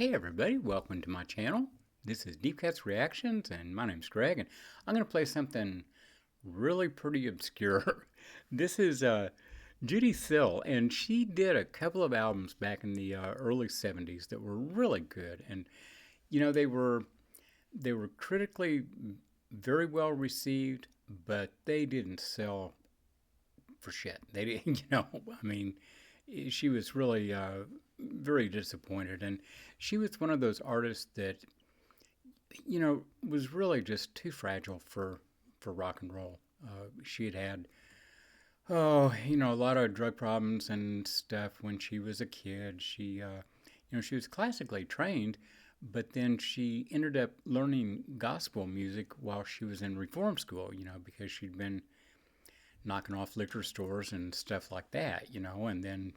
Hey everybody, welcome to my channel. This is Deep Cuts Reactions and my name's Greg, and I'm going to play something really pretty obscure. This is Judee Sill, and she did a couple of albums back in the early 70s that were really good, and they were critically very well received, but they didn't sell for shit. They didn't, she was really very disappointed, and she was one of those artists that was really just too fragile for rock and roll. She had a lot of drug problems and stuff when she was a kid. She was classically trained, but then she ended up learning gospel music while she was in reform school, because she'd been knocking off liquor stores and stuff like that, and then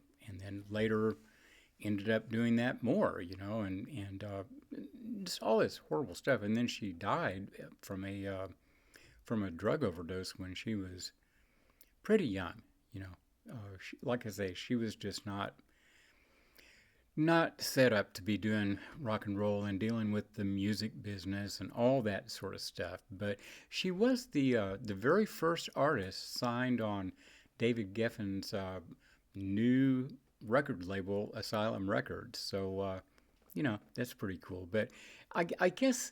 later ended up doing that more, and just all this horrible stuff. And then she died from a drug overdose when she was pretty young. Like I say, she was just not set up to be doing rock and roll and dealing with the music business and all that sort of stuff. But she was the very first artist signed on David Geffen's new record label, Asylum Records. So that's pretty cool. But I guess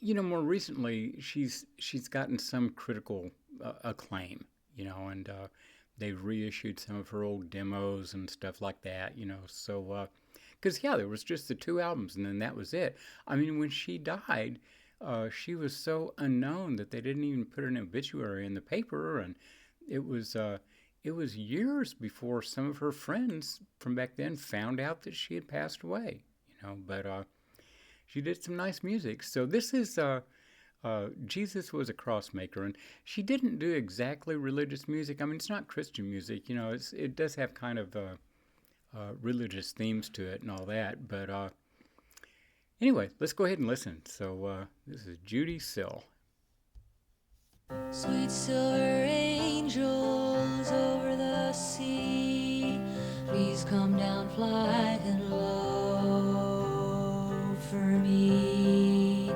more recently she's gotten some critical acclaim, and they've reissued some of her old demos and stuff like that, so because there was just the two albums and then that was it. I mean, when she died, she was so unknown that they didn't even put an obituary in the paper, and it was years before some of her friends from back then found out that she had passed away, but she did some nice music. So this is Jesus Was a Crossmaker, and she didn't do exactly religious music. I mean, it's not Christian music, it does have kind of religious themes to it and all that, but anyway, let's go ahead and listen. So this is Judee Sill. Sweet silver angels over the sea, please come down flying low for me.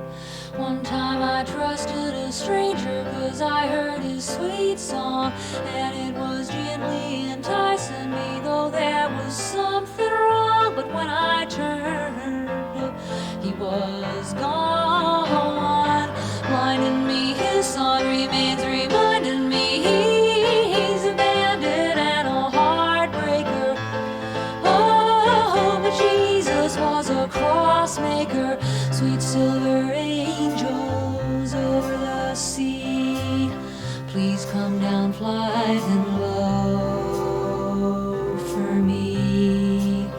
One time I trusted a stranger 'cause I heard his sweet song, and it was gently enticing me, though there was something wrong. But when I turned, he was gone, blinding me. His song remains reminding me he's a bandit and a heartbreaker. Oh, but Jesus was a crossmaker. Sweet silver angels over the sea, please come down flying low for me.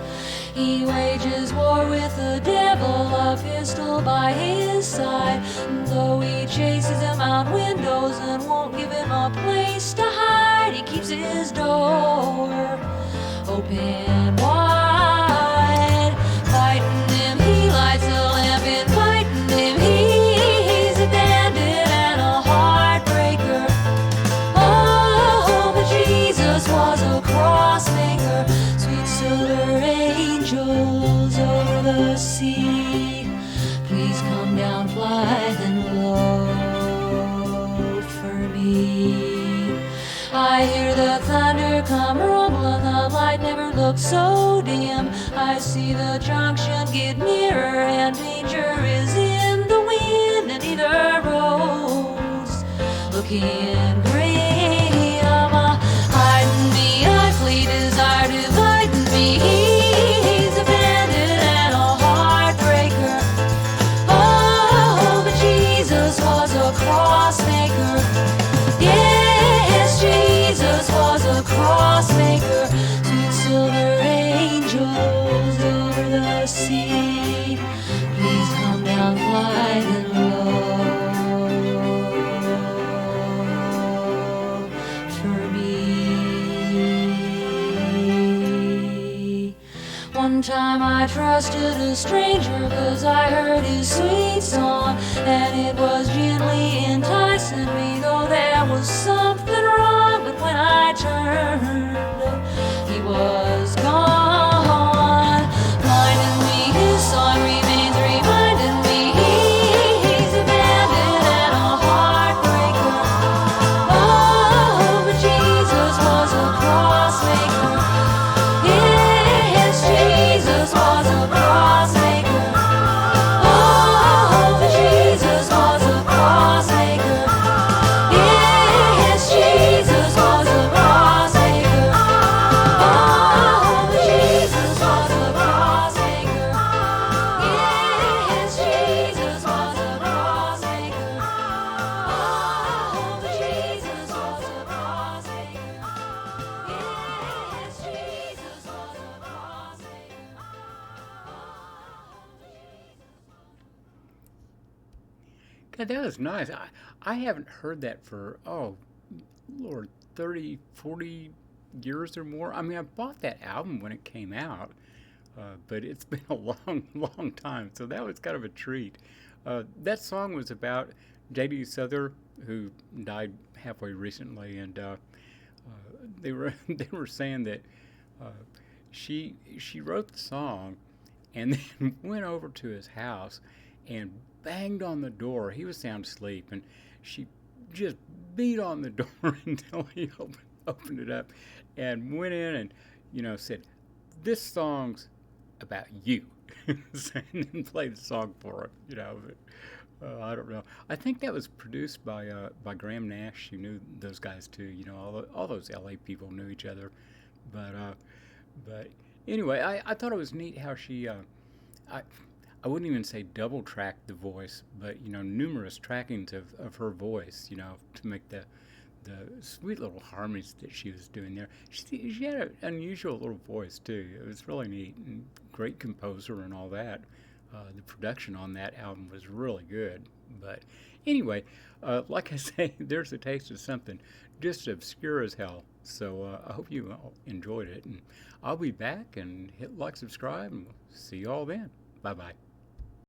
He wages war with the devil, a pistol by his side, though he chases him out windows and won't give him a place to hide. He keeps his door open wide, fighting him. He lights a lamp, inviting him. He's a bandit and a heartbreaker. Oh, but Jesus was a crossmaker. Sweet silver angels over the sea, please come down flying low for me. I hear the thunder come rumbling, the light never looks so dim. I see the junction get nearer, and danger is in the wind, and either road's looking grim. Hiding me, I flee, desire dividing me. He's a bandit and a heartbreaker. Oh, but Jesus was a crossmaker. Yes, Jesus was a crossmaker. Sweet silver angels over the sea, please come down flying low for me. One time I trusted a stranger 'cause I heard his sweet song, and it was gently enticing me, though there was something wrong. But when I turned, he was gone, blinding me. His song God, that was nice. I haven't heard that for, oh, Lord, 30, 40 years or more. I mean, I bought that album when it came out, but it's been a long, long time. So that was kind of a treat. That song was about Judee Sill, who died halfway recently, and they were they were saying that uh, she wrote the song and then went over to his house and banged on the door. He was sound asleep, and she just beat on the door until he opened it up and went in and, said, "This song's about you." And then played the song for him, But, I don't know. I think that was produced by Graham Nash. You knew those guys too. All those LA people knew each other. But anyway, I thought it was neat how she I I wouldn't even say double tracked the voice, but numerous trackings of her voice, to make the sweet little harmonies that she was doing there. She had an unusual little voice too. It was really neat, and great composer and all that. The production on that album was really good. But anyway, like I say, there's a taste of something just obscure as hell. So I hope you all enjoyed it, and I'll be back and hit like, subscribe, and we'll see you all then. Bye bye.